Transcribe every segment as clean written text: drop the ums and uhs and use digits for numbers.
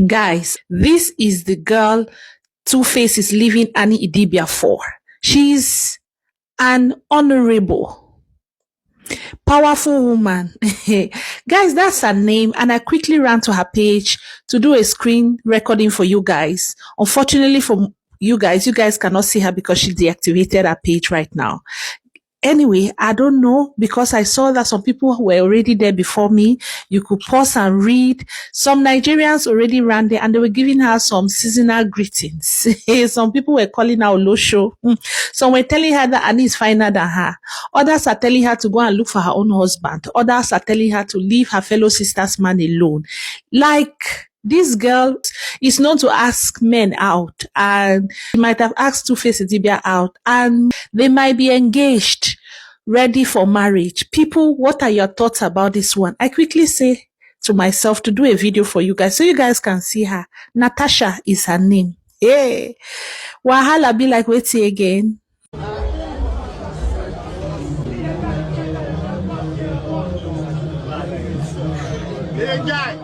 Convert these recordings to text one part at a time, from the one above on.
Guys, this is the girl TwoFace is leaving Annieidibia for. She's an honorable, powerful woman. Guys, that's her name, and I quickly ran to her page to do a screen recording for you guys. Unfortunately for you guys cannot see her because she deactivated her page right now. Anyway, I don't know, because I saw that some people were already there before me. You could pause and read. Some Nigerians already ran there and they were giving her some seasonal greetings. Some people were calling her Olosho. Some were telling her that Annie is finer than her. Others are telling her to go and look for her own husband. Others are telling her to leave her fellow sister's man alone. Like, this girl is known to ask men out, and she might have asked TwoFace Idibia out, and they might be engaged, ready for marriage. People, what are your thoughts about this one? I quickly say to myself to do a video for you guys so you guys can see her. Natasha is her name. Hey, Wahala be like, wait again. Hey, guy.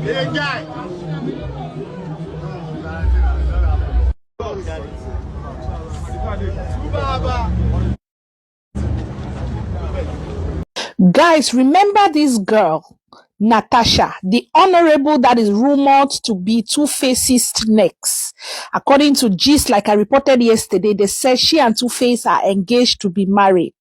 Hey, guy. Guys, remember this girl, Natasha, the honorable that is rumored to be TwoFace's next. According to gist, like I reported yesterday, they said she and TwoFace are engaged to be married.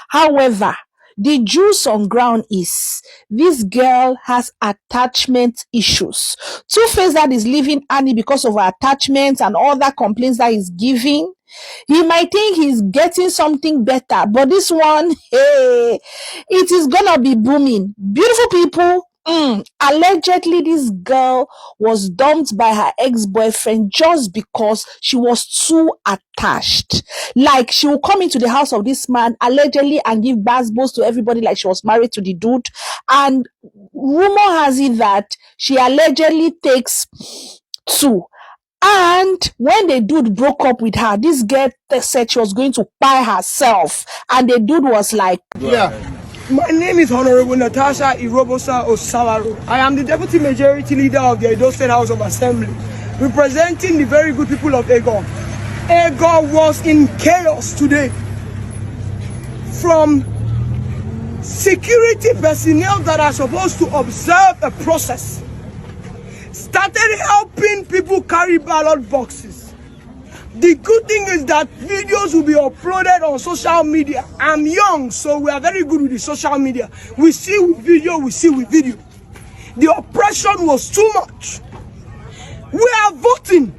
However, the juice on ground is this girl has attachment issues. TwoFace that is leaving Annie because of her attachments and all that complaints that he's giving. He might think he's getting something better, but this one, hey, it is gonna be booming. Beautiful people. Allegedly, this girl was dumped by her ex-boyfriend just because she was too attached. Like, she will come into the house of this man allegedly and give basbos to everybody like she was married to the dude. And rumor has it that she allegedly takes two. And when the dude broke up with her, this girl said she was going to buy herself. And the dude was like, yeah. My name is Honorable Natasha Irobosa Osawaro. I am the Deputy Majority Leader of the Edo State House of Assembly, representing the very good people of Egon. Egon was in chaos today. From security personnel that are supposed to observe a process started helping people carry ballot boxes. The good thing is that videos will be uploaded on social media. I'm young, so we are very good with the social media. We see with video, we see with video. The oppression was too much. We are voting.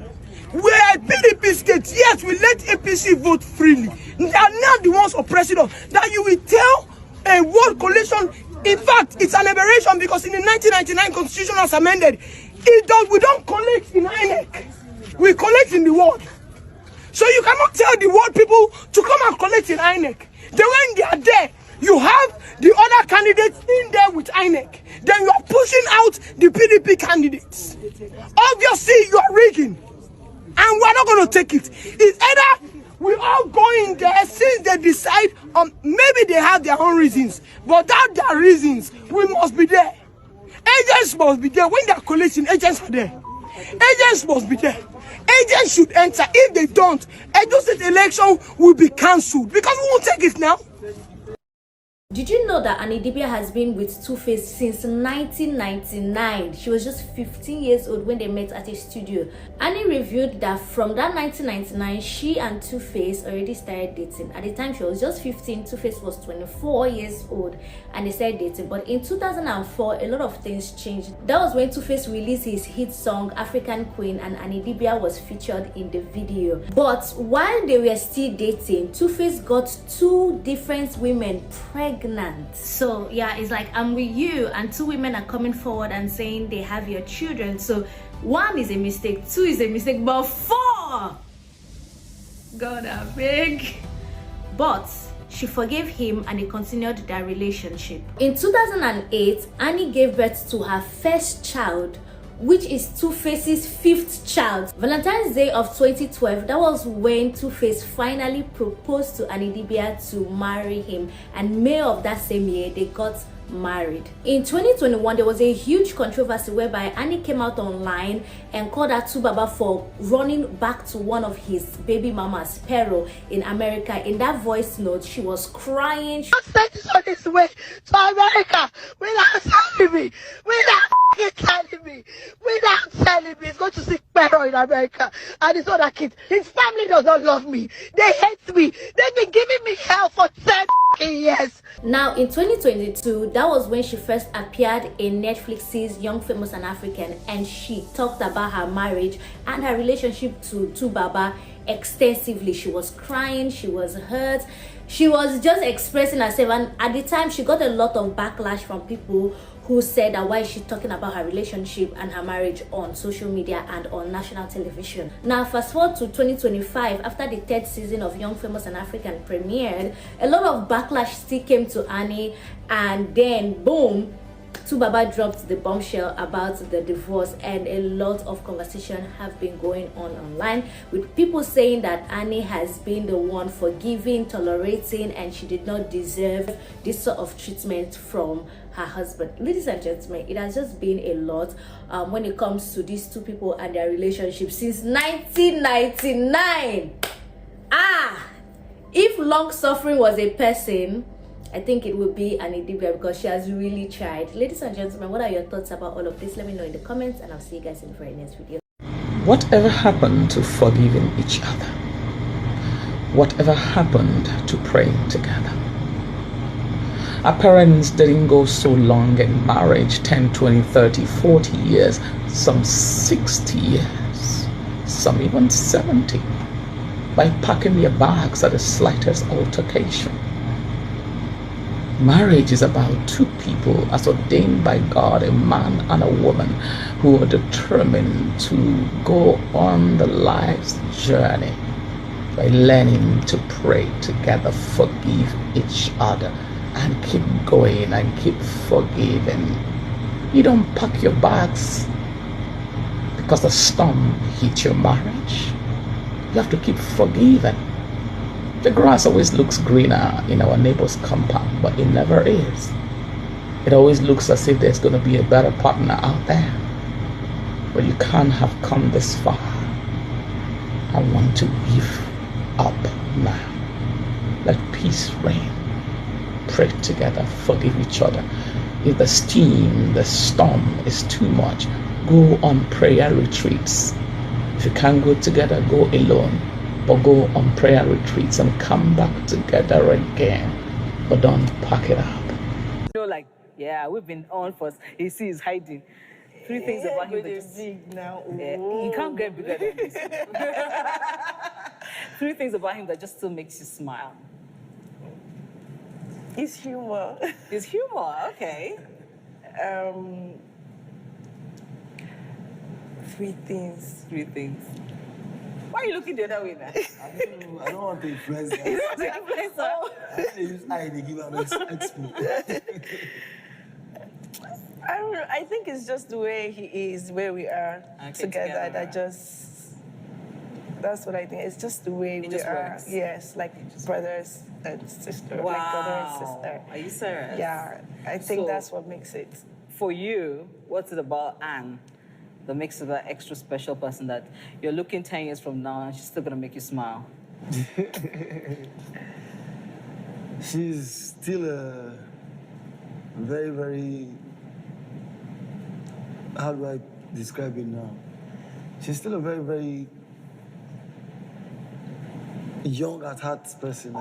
We are a PDP state. Yes, we let APC vote freely. They are not the ones oppressing us. That you will tell a world coalition. In fact, it's an aberration because in the 1999 Constitution as amended, we don't collect in INEC. We collect in the world. So you cannot tell the world people to come and collect in INEC. Then when they are there, you have the other candidates in there with INEC. Then you are pushing out the PDP candidates. Obviously, you are rigging. And we're not going to take it. It's either we all go in there since they decide, maybe they have their own reasons. But without their reasons, we must be there. Agents must be there. When they are collecting, agents are there. Agents must be there. Agents should enter. If they don't, Edo State election will be cancelled because we won't take it now. Did you know that Annieidibia has been with TwoFace since 1999? She was just 15 years old when they met at a studio. Annie revealed that from that 1999, she and TwoFace already started dating. At the time, she was just 15, TwoFace was 24 years old, and they started dating. But in 2004, a lot of things changed. That was when TwoFace released his hit song, African Queen, and Annieidibia was featured in the video. But while they were still dating, TwoFace got two different women pregnant. So yeah, it's like, I'm with you, and two women are coming forward and saying they have your children. So one is a mistake, two is a mistake, but four, God, are big. But she forgave him and they continued their relationship. In 2008, Annie gave birth to her first child, which is TwoFace's 5th child. Valentine's Day of 2012, that was when TwoFace finally proposed to Annieidibia to marry him, and May of that same year they got married. In 2021, there was a huge controversy whereby Annie came out online and called her Baba for running back to one of his baby mamas, Pero, in America. In that voice note, she was crying. Sent this on his way to America without telling me, without telling me. He's going to see Pero in America, and his other kids. His family does not love me. They hate me. They've been giving me hell for 10 years. Now, in 2022, that was when she first appeared in Netflix's Young, Famous and African, and she talked about her marriage and her relationship to Baba extensively. She was crying, she was hurt, she was just expressing herself, and at the time she got a lot of backlash from people who said that why is she talking about her relationship and her marriage on social media and on national television. Now, fast forward to 2025, after the 3rd season of Young, Famous and African premiered, a lot of backlash still came to Annie, and then boom, Baba dropped the bombshell about the divorce, and a lot of conversation have been going on online with people saying that Annie has been the one forgiving, tolerating, and she did not deserve this sort of treatment from her husband. Ladies and gentlemen, it has just been a lot when it comes to these two people and their relationship since 1999. If long suffering was a person, I think it would be Annieidibia, because she has really tried. Ladies and gentlemen, what are your thoughts about all of this? Let me know in the comments, and I'll see you guys in the very next video. Whatever happened to forgiving each other? Whatever happened to praying together? Our parents didn't go so long in marriage, 10, 20, 30, 40 years, some 60 years, some even 70, by packing their bags at the slightest altercation. Marriage is about two people as ordained by God, a man and a woman, who are determined to go on the life's journey by learning to pray together, forgive each other, and keep going and keep forgiving. You don't pack your bags because a storm hit your marriage. You have to keep forgiving. The grass always looks greener in our neighbor's compound, but it never is. It always looks as if there's going to be a better partner out there. But you can't have come this far and want to give up now. Let peace reign. Pray together, forgive each other. If the steam, the storm is too much, go on prayer retreats. If you can't go together, go alone. But go on prayer retreats and come back together again. But don't pack it up. Like, yeah, we've been on for. You see, he's hiding. 3 things about him that just big now. He can't get bigger than this. 3 things about him that just still makes you smile. His humor. His humor, okay. 3 things. 3 things. Why are you looking the other way now? I don't want to influence that. You want to influence her? I use they give an expo. I think it's just the way he is, where we are together. That's what I think. It's just the way we are. Works. Yes, like brothers and sister. Wow. Like brother and sister. Are you serious? Yeah, I think that's what makes it. For you, what's it about Anne that makes her that extra special person that you're looking 10 years from now and she's still gonna make you smile? She's still a very, very, how do I describe it now? She's still a very, very young at heart person,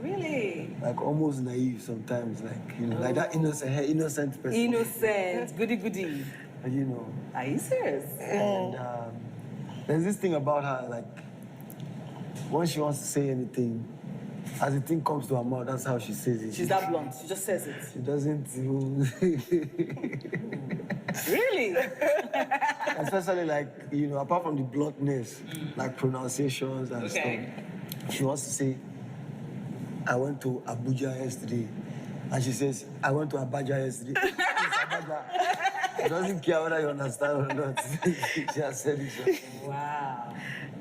Really? like almost naive sometimes, like that innocent person. Innocent, goody. Are you serious? And there's this thing about her, like, when she wants to say anything, as the thing comes to her mouth, that's how she says it. She's that blunt, she just says it. She doesn't even... Really? Especially, apart from the bluntness, like pronunciations and stuff, she wants to say I went to Abuja yesterday. And she says, I went to Abuja yesterday. It's Abuja. She doesn't care whether you understand or not. She has said it. Wow.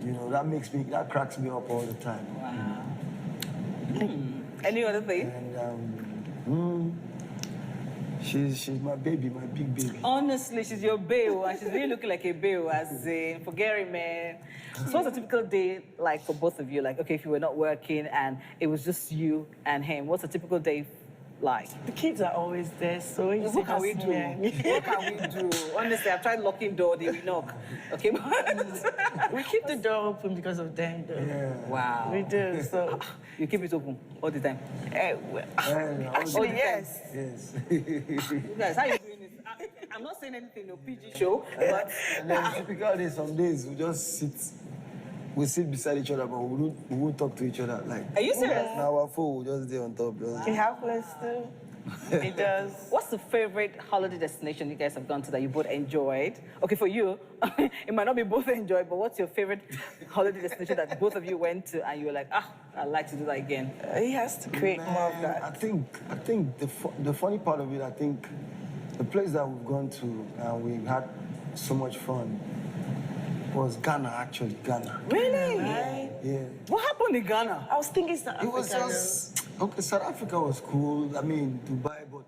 You know, that cracks me up all the time. Wow. Any other thing? And she's my baby, my big baby. Honestly, she's your babe, and she's really looking like a babe, as in, forget it, man. So what's a typical day like for both of you? Like, okay, if you were not working and it was just you and him, what's a typical day like? The kids are always there, so you What can we do? What can we do? Honestly, I've tried locking door, they will knock. Okay, We keep the door open because of them, though. Yeah. wow. We do, so... You keep it open all the time. Actually, yes. Yes. You guys, how you doing this? I'm not saying anything, no PG show, but And then typical days, some days we just sit beside each other, but we won't talk to each other. Like, are you serious? now our phone will just stay on top. It happens, too. It does. What's the favorite holiday destination you guys have gone to that you both enjoyed? Okay, for you, it might not be both enjoyed, but what's your favorite holiday destination that both of you went to and you were like, I'd like to do that again? He has to create more of that. I think the funny part of it, I think the place that we've gone to and we had so much fun was Ghana, actually, Ghana. Really? Yeah. What happened in Ghana? I was thinking South Africa. It was just, okay, South Africa was cool, I mean, Dubai, but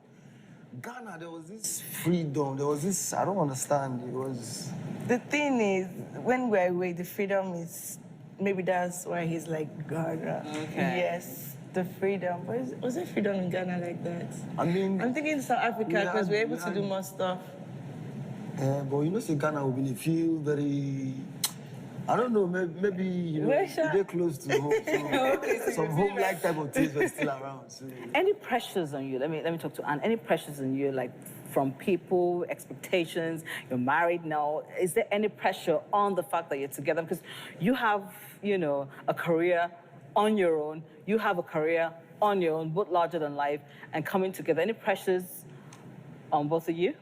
Ghana, there was this freedom, there was this, I don't understand, it was... The thing is, when we're away, the freedom is... Maybe that's why he's like Ghana. Okay. Yes, the freedom. But was there freedom in Ghana like that? I mean... I'm thinking South Africa because we're able to do more stuff. But you know, say Ghana will feel very... I don't know, maybe you know, they're close to home, so some home-like type of things were still around. So. Any pressures on you? Let me talk to Anne. Any pressures on you, like from people, expectations? You're married now. Is there any pressure on the fact that you're together? Because you have, you know, a career on your own. You have a career on your own, both larger than life, and coming together. Any pressures on both of you?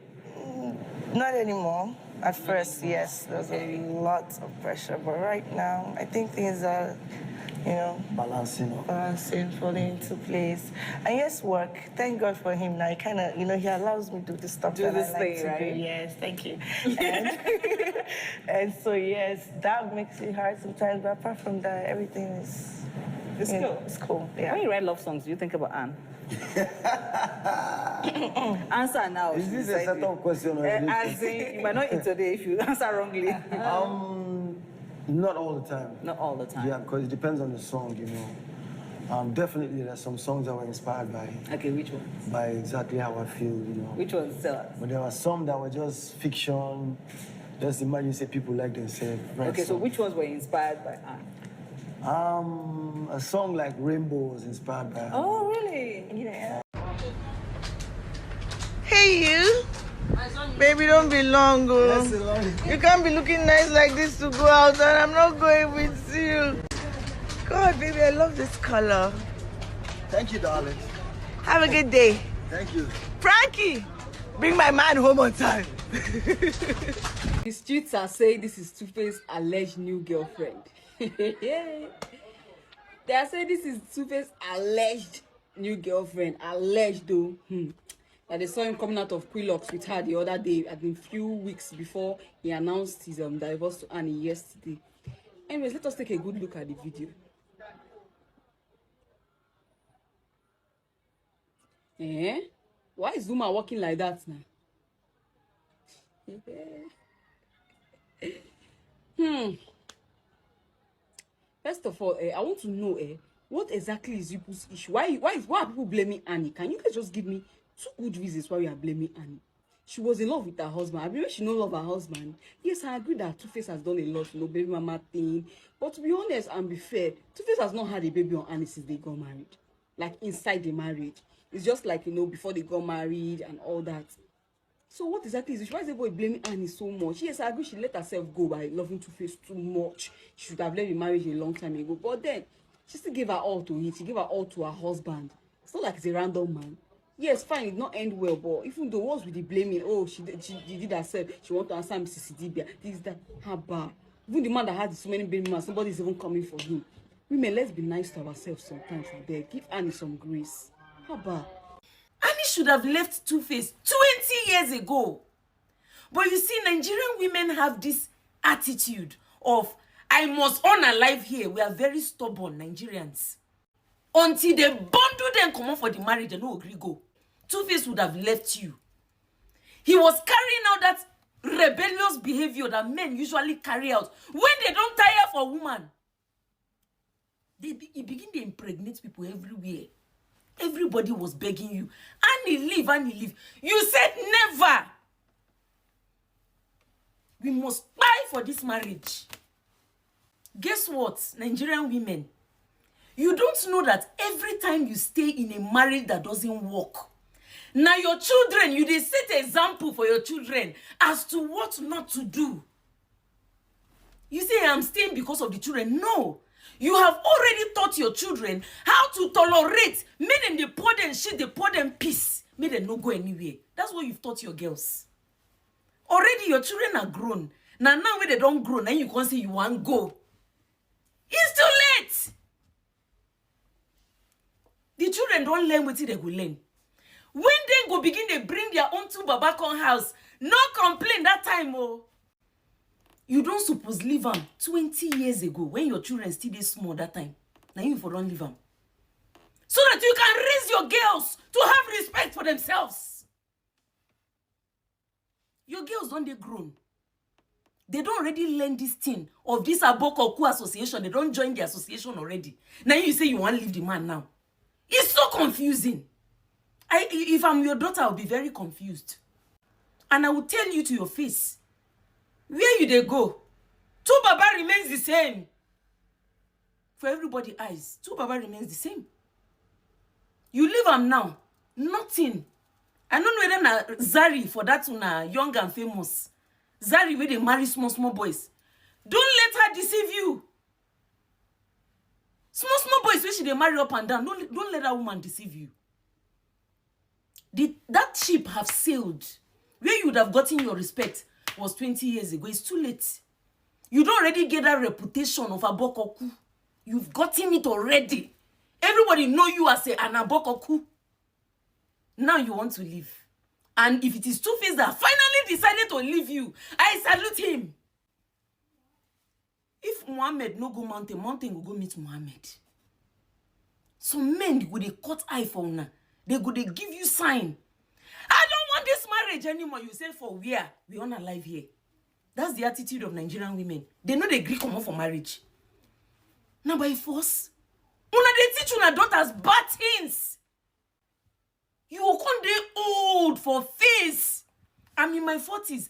Not anymore. At first, yes, there was a lot of pressure, but right now, I think things are, you know, balancing, falling into place. And yes, work. Thank God for him now. He kind of, you know, he allows me to do the stuff that I like to do. Yes, thank you. And so yes, that makes it hard sometimes. But apart from that, everything is. It's cool. It's cool. Yeah. When you write love songs, do you think about Anne? Answer now. Is this a set-up question already? As in, you might not eat today if you answer wrongly. Not all the time. Not all the time. Yeah, because it depends on the song, you know. Definitely, there's some songs that were inspired by. Okay, which ones? By exactly how I feel, you know. Which ones? Tell us. But there were some that were just fiction. Just imagine, say people like themselves. Okay, so which ones were inspired by Anne? A song like Rainbow was inspired by. Oh, really? Yeah. Hey, you. Baby, don't be long, girl. You can't be looking nice like this to go out, and I'm not going with you. God, baby, I love this color. Thank you, darling. Have a good day. Thank you. Frankie, bring my man home on time. The streets are saying this is TwoFace's alleged new girlfriend. They are saying this is TwoFace's alleged new girlfriend. Alleged though. That they saw him coming out of Quilocks with her the other day, I think few weeks before he announced his divorce to Annie yesterday. Anyways, let us take a good look at the video. Why is Zuma walking like that now? First of all, I want to know, what exactly is people's issue? Why are people blaming Annie? Can you guys just give me 2 good reasons why we are blaming Annie? She was in love with her husband. I believe she no love her husband. Yes, I agree that TwoFace has done a lot, you know, baby mama thing. But to be honest and be fair, TwoFace has not had a baby on Annie since they got married. Like inside the marriage. It's just like, you know, before they got married and all that. So what exactly is it? Why is everybody blaming Annie so much? Yes, I agree she let herself go by loving TwoFace too much. She should have left the marriage a long time ago. But then, she still gave her all to him. She gave her all to her husband. It's not like it's a random man. Yes, fine, it did not end well, but even though what's with the blaming, oh, she did herself, she want to answer Mrs. Idibia, this, that, her bar. Even the man that had so many baby men, somebody's even coming for him. Women, let's be nice to ourselves sometimes. There, give Annie some grace. How about? Annie should have left Two-Face 20 years ago. But you see, Nigerian women have this attitude of, I must earn a life here. We are very stubborn Nigerians. Until they bundle them come on for the marriage, they no agree go. Two-Face would have left you. He was carrying out that rebellious behavior that men usually carry out when they don't tire for woman. He begin to impregnate people everywhere. Everybody was begging you. Annie, leave, Annie, leave. You said never. We must buy for this marriage. Guess what, Nigerian women? You don't know that every time you stay in a marriage that doesn't work, now your children, you dey set example for your children as to what not to do. You say, I'm staying because of the children. No. You have already taught your children how to tolerate. Make them they pour them shit, they pour them peace. Make them not go anywhere. That's what you've taught your girls. Already your children are grown. Now when they don't grow, now you can't say you want go. It's too late. The children don't learn what they go learn. When they go begin, they bring their own two baba con house. No complain that time, oh. You don't suppose leave them 20 years ago when your children still dey small that time. Now you for don't leave them. So that you can raise your girls to have respect for themselves. Your girls don't they grown. They don't already learn this thing of this Abokoku association. They don't join the association already. Now you say you want to leave the man now. It's so confusing. If I'm your daughter, I'll be very confused. And I will tell you to your face, where you they go? Two Baba remains the same. For everybody's eyes, Two Baba remains the same. You leave them now, nothing. I don't know whether Zari for that one young and famous. Zari where they marry small boys. Don't let her deceive you. Small boys where she they marry up and down. Don't let that woman deceive you. That ship have sailed. Where you would have gotten your respect was 20 years ago. It's too late. You don't already get that reputation of Abokoku. You've gotten it already. Everybody know you as an Abokoku. Now you want to leave. And if it is Two-Face that finally decided to leave you, I salute him. If Muhammad no go mountain will go meet Muhammad. Some men would they cut eye for una. They go they give you sign. I don't want this marriage anymore. You say for where? We are not alive here. That's the attitude of Nigerian women. They know they agree come on for marriage. Now by force, una they teach una daughters bad things. You will come dey old for face. I'm in my 40s.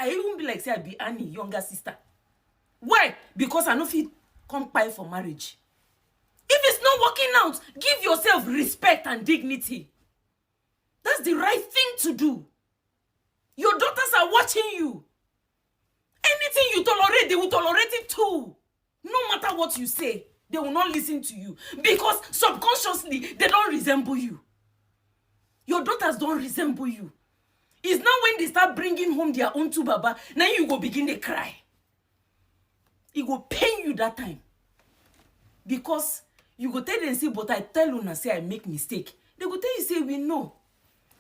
I even be like say I be Annie, younger sister. Why? Because I know fit come pay for marriage. If it's not working out, give yourself respect and dignity. That's the right thing to do. Your daughters are watching you. Anything you tolerate, they will tolerate it too. No matter what you say, they will not listen to you. Because subconsciously, they don't resemble you. Your daughters don't resemble you. It's now when they start bringing home their own two baba, now you go begin to cry. It will pain you that time. Because you go tell them, say, but I tell una, say I make mistake. They go tell you, say, we know.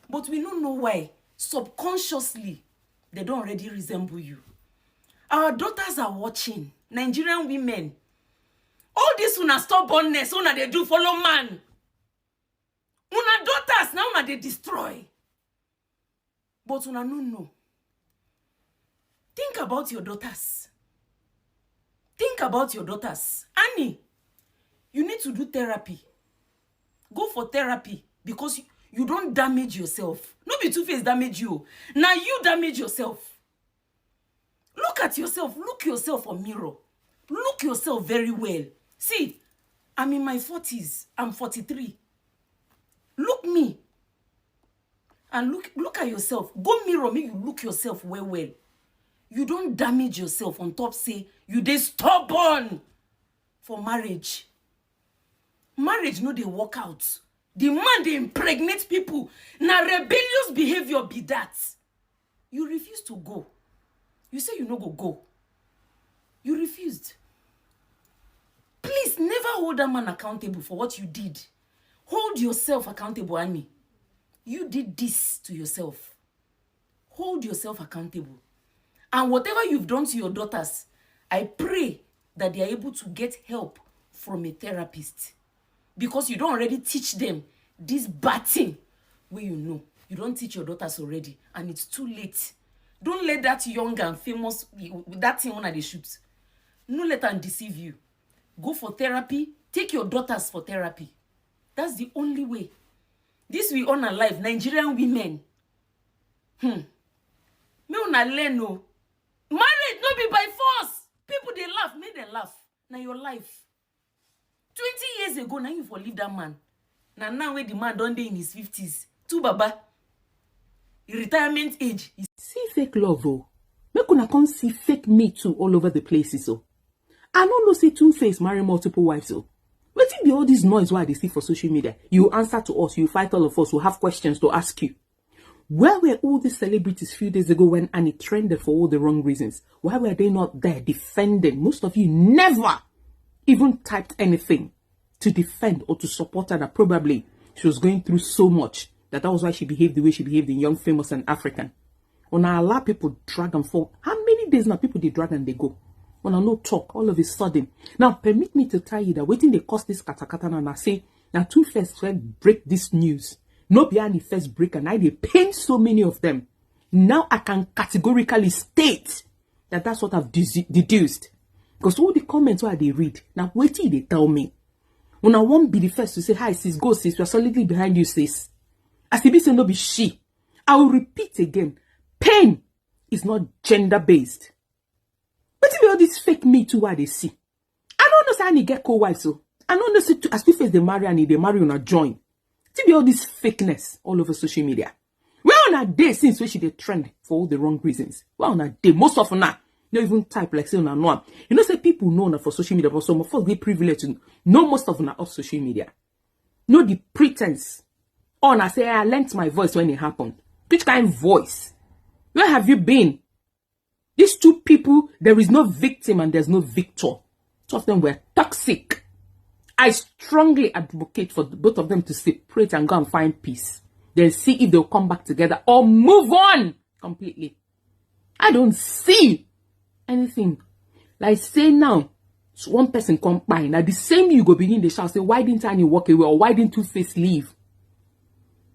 But we don't know why. Subconsciously, they don't already resemble you. Our daughters are watching. Nigerian women. All this una stubbornness, una they do follow man. Una daughters, now una they destroy. But una no know. Think about your daughters. Think about your daughters. Annie, you need to do therapy. Go for therapy because you don't damage yourself. No be Two-Face damage you. Now you damage yourself. Look at yourself. Look yourself for mirror. Look yourself very well. See, I'm in my 40s. I'm 43. Look me. And look at yourself. Go mirror, make you look yourself well. You don't damage yourself on top say you dey stubborn for marriage. Marriage no dey work out. The man dey impregnate people. Na rebellious behavior be that. You refuse to go. You say you no go. You refused. Please never hold that man accountable for what you did. Hold yourself accountable, Annie. You did this to yourself. Hold yourself accountable. And whatever you've done to your daughters, I pray that they are able to get help from a therapist. Because you don't already teach them this bad thing where you know. You don't teach your daughters already. And it's too late. Don't let that young and famous, that thing on the shoot. No let them deceive you. Go for therapy. Take your daughters for therapy. That's the only way. This we own alive. Nigerian women. Me una learn no. Marriage no be by force. People they laugh. Make them laugh. Now your life. 20 years ago, now you for leave that man. Now where the man done dey in his 50s. Two baba. Retirement age. See fake love, oh. Make una come see fake me too all over the places, oh. I don't know say TwoFace marry multiple wives, oh. Wetin be all this noise why they see for social media? You answer to us, you fight all of us who have questions to ask you. Where were all these celebrities a few days ago when Annie trended for all the wrong reasons? Why were they not there defending? Most of you never even typed anything to defend or to support her, that probably she was going through so much that was why she behaved the way she behaved in Young, Famous and African. When I allow people drag and fall, how many days now people they drag and they go? When I no talk, all of a sudden. Now, permit me to tell you that waiting they cause this katakata and I say, now TwoFace first break this news. No be any first break and I they paint so many of them. Now I can categorically state that that's what I've deduced. Because all the comments where they read, now waiting they tell me. When I won't be the first to say, hi sis, go sis, we're solidly behind you sis. As it be say no be she. I will repeat again, pain is not gender-based. But if all this fake me too, what they see. I don't know say Annie get co-wife so. I don't know say as TwoFace they marry Annie, they marry on a join. See all this fakeness all over social media. Where on a day since we should they trend for all the wrong reasons. Where on a day, most of not don't even type like say on a no. You know say people know na for social media, but some of us they privileged to know most of them off social media. Know the pretense. On I say I lent my voice when it happened. Which kind of voice? Where have you been? These two people, there is no victim and there's no victor. Two of them were toxic. I strongly advocate for both of them to separate and go and find peace. Then see if they'll come back together or move on completely. I don't see anything. Like say now, so one person come by. Now the same you go begin the shout, say, why didn't Annie walk away or why didn't TwoFace leave?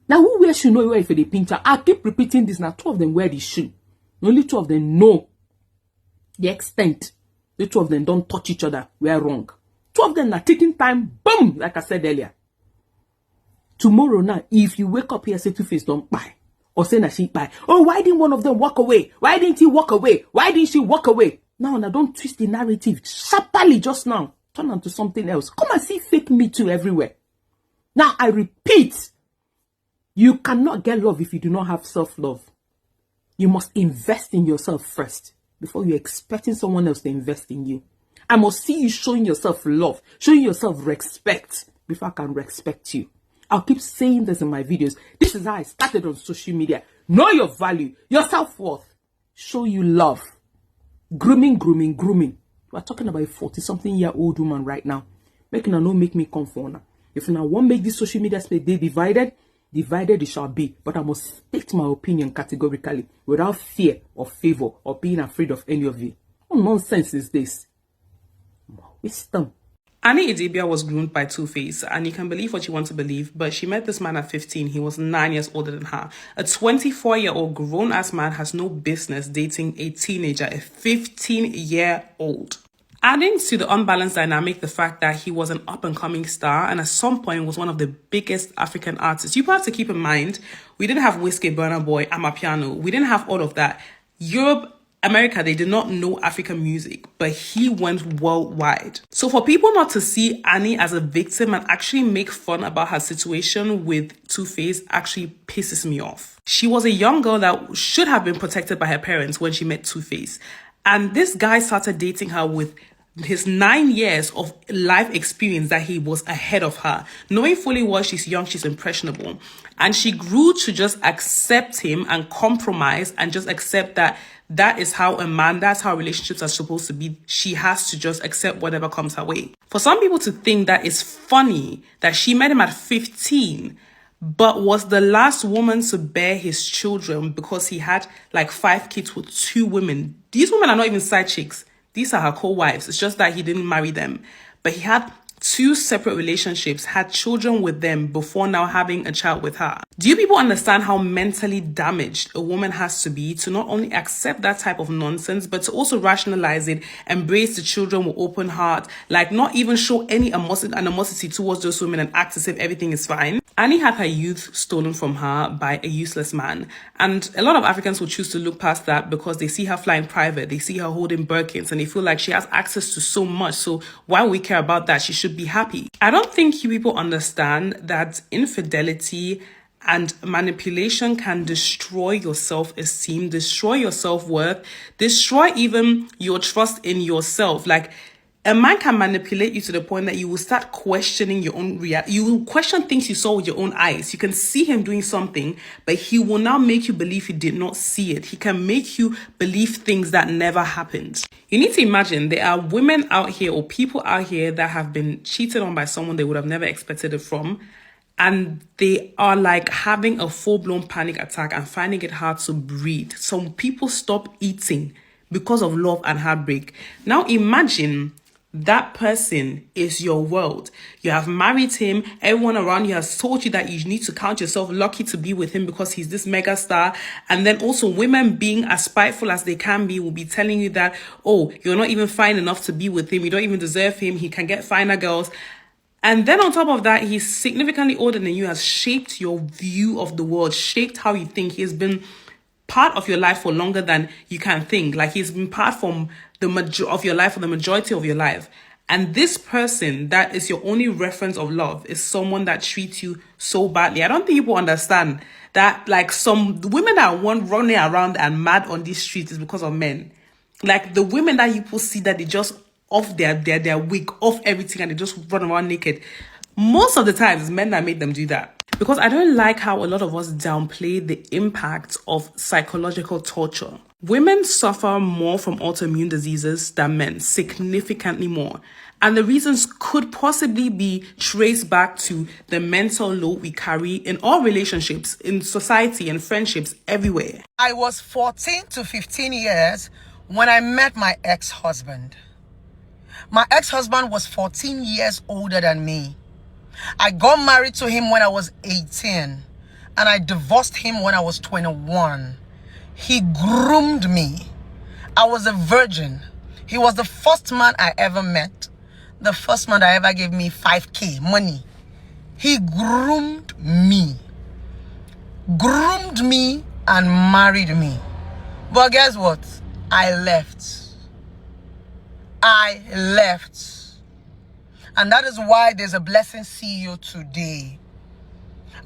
Now who wears shoe know where if they pinch her? I keep repeating this now. Two of them wear the shoe. Only two of them know the extent. The two of them don't touch each other. We're wrong. Two of them are taking time. Boom! Like I said earlier. Tomorrow now, if you wake up here say TwoFace don't buy. Or say that she buy. Oh, why didn't one of them walk away? Why didn't he walk away? Why didn't she walk away? Now don't twist the narrative. Sharply just now. Turn on to something else. Come and see fake me too everywhere. Now I repeat. You cannot get love if you do not have self-love. You must invest in yourself first before you're expecting someone else to invest in you. I must see you showing yourself love, showing yourself respect before I can respect you. I'll keep saying this in my videos. This is how I started on social media. Know your value, your self-worth. Show you love. Grooming. We're talking about a 40-something-year-old woman right now. Making her no make me come for her. If I want make this social media space they divided it shall be. But I must state my opinion categorically without fear or favor or being afraid of any of you. What nonsense is this? Wisdom. Annieidibia was groomed by TwoFace, and you can believe what you want to believe, but she met this man at 15. He was 9 years older than her. A 24-year-old grown-ass man has no business dating a teenager, a 15-year-old. Adding to the unbalanced dynamic, the fact that he was an up-and-coming star and at some point was one of the biggest African artists. You have to keep in mind, we didn't have Whiskey, Burna Boy, Amapiano. We didn't have all of that. Europe, America, they did not know African music, but he went worldwide. So for people not to see Annie as a victim and actually make fun about her situation with TwoFace actually pisses me off. She was a young girl that should have been protected by her parents when she met TwoFace. And this guy started dating her with his 9 years of life experience that he was ahead of her, knowing fully well she's young, she's impressionable. And she grew to just accept him and compromise and just accept that that is how a man, that's how relationships are supposed to be. She has to just accept whatever comes her way. For some people to think that it's funny that she met him at 15, but was the last woman to bear his children because he had like 5 kids with 2 women. These women are not even side chicks. These are her co-wives. It's just that he didn't marry them. But he had 2 separate relationships, had children with them before now having a child with her. Do you people understand how mentally damaged a woman has to be to not only accept that type of nonsense, but to also rationalize it, embrace the children with open heart, like not even show any animosity towards those women and act as if everything is fine? Annie had her youth stolen from her by a useless man. And a lot of Africans will choose to look past that because they see her flying private, they see her holding Birkins, and they feel like she has access to so much. So why would we care about that? She should be happy. I don't think you people understand that infidelity and manipulation can destroy your self-esteem, destroy your self-worth, destroy even your trust in yourself. Like, a man can manipulate you to the point that you will start questioning your own reality. You will question things you saw with your own eyes. You can see him doing something, but he will now make you believe he did not see it. He can make you believe things that never happened. You need to imagine there are women out here or people out here that have been cheated on by someone they would have never expected it from. And they are like having a full-blown panic attack and finding it hard to breathe. Some people stop eating because of love and heartbreak. Now imagine that person is your world. You have married him. Everyone around you has told you that you need to count yourself lucky to be with him because he's this mega star. And then also women, being as spiteful as they can be, will be telling you that, oh, you're not even fine enough to be with him. You don't even deserve him. He can get finer girls. And then on top of that, he's significantly older than you, has shaped your view of the world, shaped how you think. He has been part of your life for longer than you can think. Like, he's been part from of your life for the majority of your life. And this person that is your only reference of love is someone that treats you so badly. I don't think people understand that, like, some women that want running around and mad on these streets is because of men. Like, the women that you people see that they just off their wig, off everything, and they just run around naked. Most of the time, it's men that made them do that. Because I don't like how a lot of us downplay the impact of psychological torture. Women suffer more from autoimmune diseases than men, significantly more. And the reasons could possibly be traced back to the mental load we carry in all relationships, in society and friendships, everywhere. I was 14 to 15 years when I met my ex-husband. My ex-husband was 14 years older than me. I got married to him when I was 18, and I divorced him when I was 21. He groomed me. I was a virgin. He was the first man I ever met. The first man that ever gave me 5K money. He groomed me. Groomed me and married me. But guess what? I left. I left. And that is why there's a Blessing CEO today.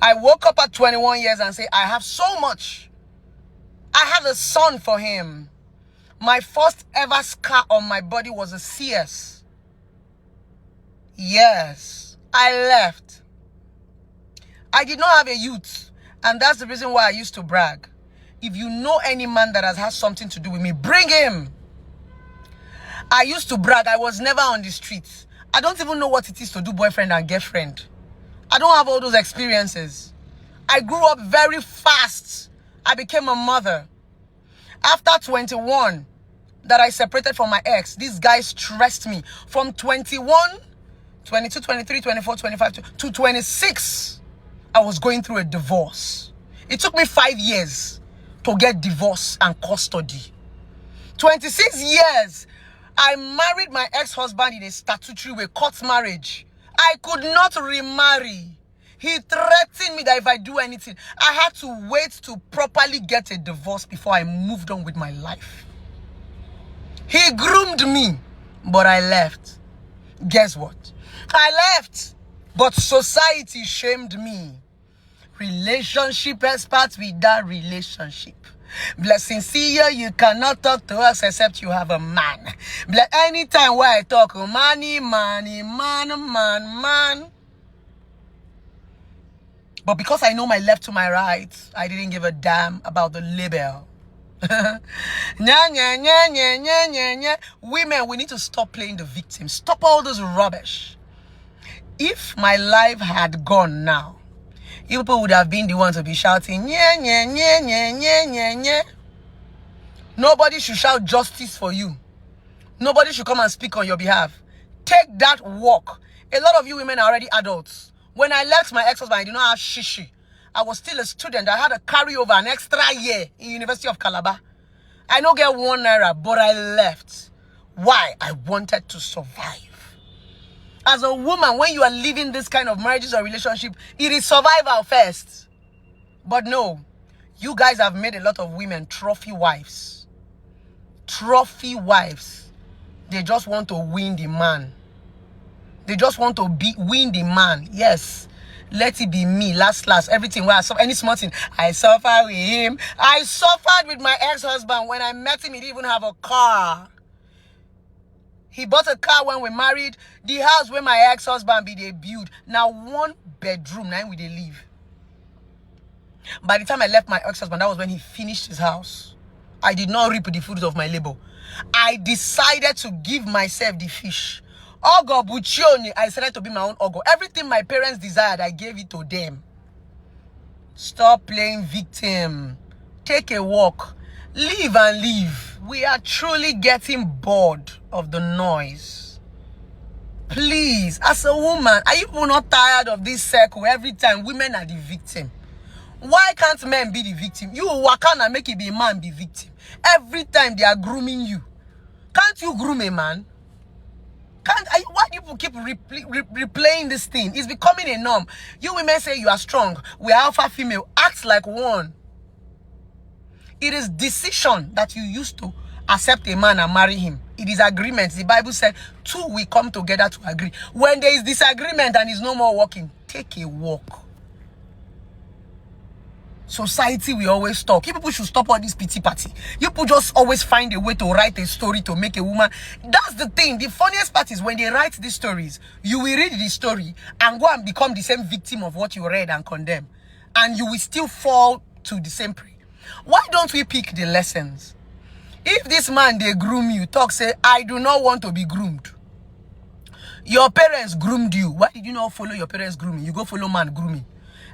I woke up at 21 years and say, I have so much. I have a son for him. My first ever scar on my body was a CS. Yes, I left. I did not have a youth. And that's the reason why I used to brag. If you know any man that has had something to do with me, bring him. I used to brag. I was never on the streets. I don't even know what it is to do boyfriend and girlfriend. I don't have all those experiences. I grew up very fast. I became a mother. After 21, that I separated from my ex, these guys stressed me. From 21, 22, 23, 24, 25 to 26, I was going through a divorce. It took me 5 years to get divorce and custody. 26 years. I married my ex-husband in a statutory way, court marriage. I could not remarry. He threatened me that if I do anything, I had to wait to properly get a divorce before I moved on with my life. He groomed me, but I left. Guess what? I left, but society shamed me. Relationship experts with that relationship. Blessing, see you cannot talk to us except you have a man. Anytime where I talk, money, money, man. But because I know my left to my right, I didn't give a damn about the label. Women, we need to stop playing the victim. Stop all this rubbish. If my life had gone now, you people would have been the ones to be shouting, yeah, yeah, yeah, yeah, yeah, yeah, yeah. Nobody should shout justice for you. Nobody should come and speak on your behalf. Take that walk. A lot of you women are already adults. When I left my ex-husband, I did not have shishi. I was still a student. I had a carryover, an extra year in University of Calabar. I don't get 1 naira, but I left. Why? I wanted to survive. As a woman, when you are living this kind of marriages or relationship, it is survival first. But no, you guys have made a lot of women trophy wives. Trophy wives. They just want to win the man. They just want to win the man. Yes. Let it be me. Last. Everything where I suffer, any small thing, I suffer with him. I suffered with my ex-husband. When I met him, he didn't even have a car. He bought a car when we married. The house where my ex-husband they built. Now 1 bedroom, now we they live. By the time I left my ex-husband, that was when he finished his house. I did not reap the fruits of my labor. I decided to give myself the fish. Ogo Buchioni, I decided to be my own Ogo. Everything my parents desired, I gave it to them. Stop playing victim. Take a walk. Live and live. We are truly getting bored of the noise. Please, as a woman, are you not tired of this circle? Every time women are the victim. Why can't men be the victim? You wakana make it be a man be victim. Every time they are grooming you. Can't you groom a man? Why do people keep replaying this thing? It's becoming a norm. You women say you are strong. We are alpha female. Act like one. It is decision that you used to accept a man and marry him. It is agreement. The Bible said 2 will come together to agree. When there is disagreement and is no more walking, take a walk. Society will always talk. You people should stop all this pity party. You people just always find a way to write a story to make a woman. That's the thing. The funniest part is when they write these stories, you will read the story and go and become the same victim of what you read and condemn. And you will still fall to the same prey. Why don't we pick the lessons? If this man, they groom you, talk, say, I do not want to be groomed. Your parents groomed you. Why did you not follow your parents grooming? You go follow man grooming.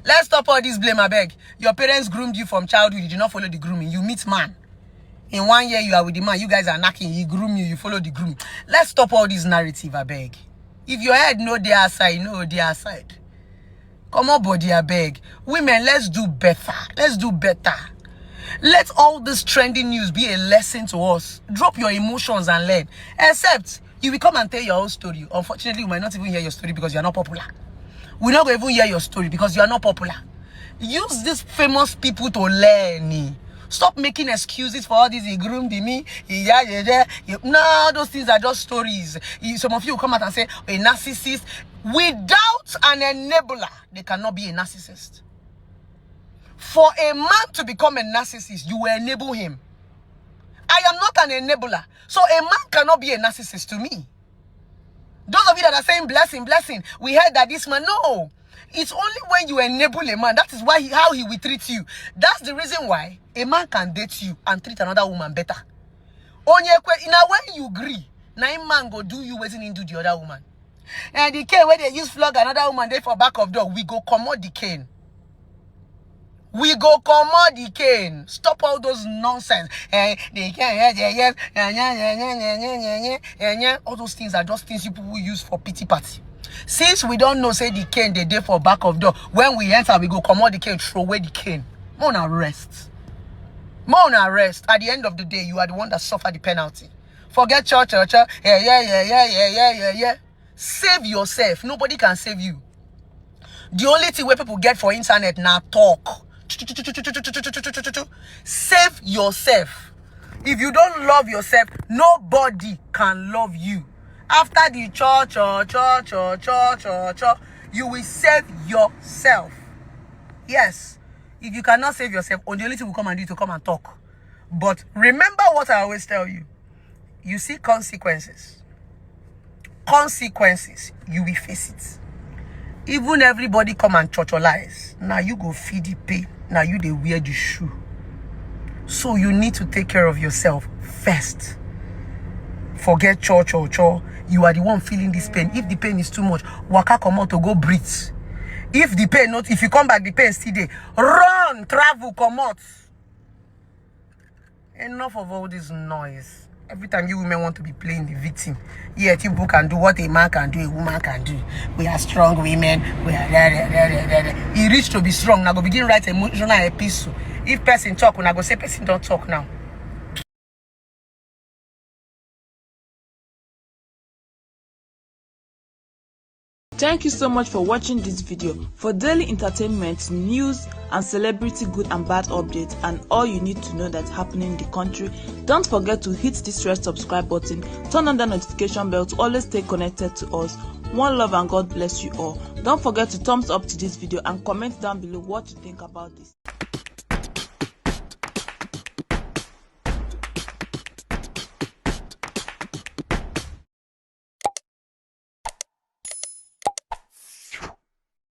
Let's stop all this blame, I beg. Your parents groomed you from childhood. You did not follow the grooming. You meet man. In 1 year, you are with the man. You guys are knocking. He groom you. You follow the grooming. Let's stop all this narrative, I beg. If your head know their side, know their side. Come on, body, I beg. Women, let's do better. Let's do better. Let all this trending news be a lesson to us. Drop your emotions and learn. Except, you will come and tell your own story. Unfortunately, you might not even hear your story because you are not popular. We're not going to even hear your story because you are not popular. Use these famous people to learn. Stop making excuses for all this. He groomed me. No, those things are just stories. Some of you will come out and say, a narcissist. Without an enabler, they cannot be a narcissist. For a man to become a narcissist, you will enable him. I am not an enabler. So a man cannot be a narcissist to me. Those of you that are saying blessing, blessing, we heard that this man, no. It's only when you enable a man. That is why how he will treat you. That's the reason why a man can date you and treat another woman better. Now when you agree, now a man go do you waiting into the other woman. And the cane where they use flog another woman there for back of door, we go commode the cane. We go commode the cane. Stop all those nonsense. They can't, all those things are just things people will use for pity party. Since we don't know, say the cane they there for back of door. When we enter, we go commode the cane, throw away the cane. More on arrest. More on arrest. At the end of the day, you are the one that suffered the penalty. Forget church. Yeah. Save yourself. Nobody can save you. The only thing where people get for internet now talk. Save yourself. If you don't love yourself, nobody can love you. After the church, you will save yourself. Yes. If you cannot save yourself, the only thing will come and do to come and talk. But remember what I always tell you. You see consequences. Consequences, you will face it. Even everybody come and churchalize. Now you go feed the pain. Now you they wear the shoe. So you need to take care of yourself first. Forget church or chore. You are the one feeling this pain. If the pain is too much, waka come out to go breathe. If the pain not, if you come back, the pain still there. Run, travel, come out. Enough of all this noise. Every time you women want to be playing the victim, yet people can do what a man can do, a woman can do. We are strong women. We are He reached to be strong. Now go begin write emotional epistle. If person talk, when I go say person don't talk now. Thank you so much for watching this video. For daily entertainment, news, and celebrity good and bad updates, and all you need to know that's happening in the country, don't forget to hit this red subscribe button, turn on the notification bell to always stay connected to us. One love and God bless you all. Don't forget to thumbs up to this video and comment down below what you think about this.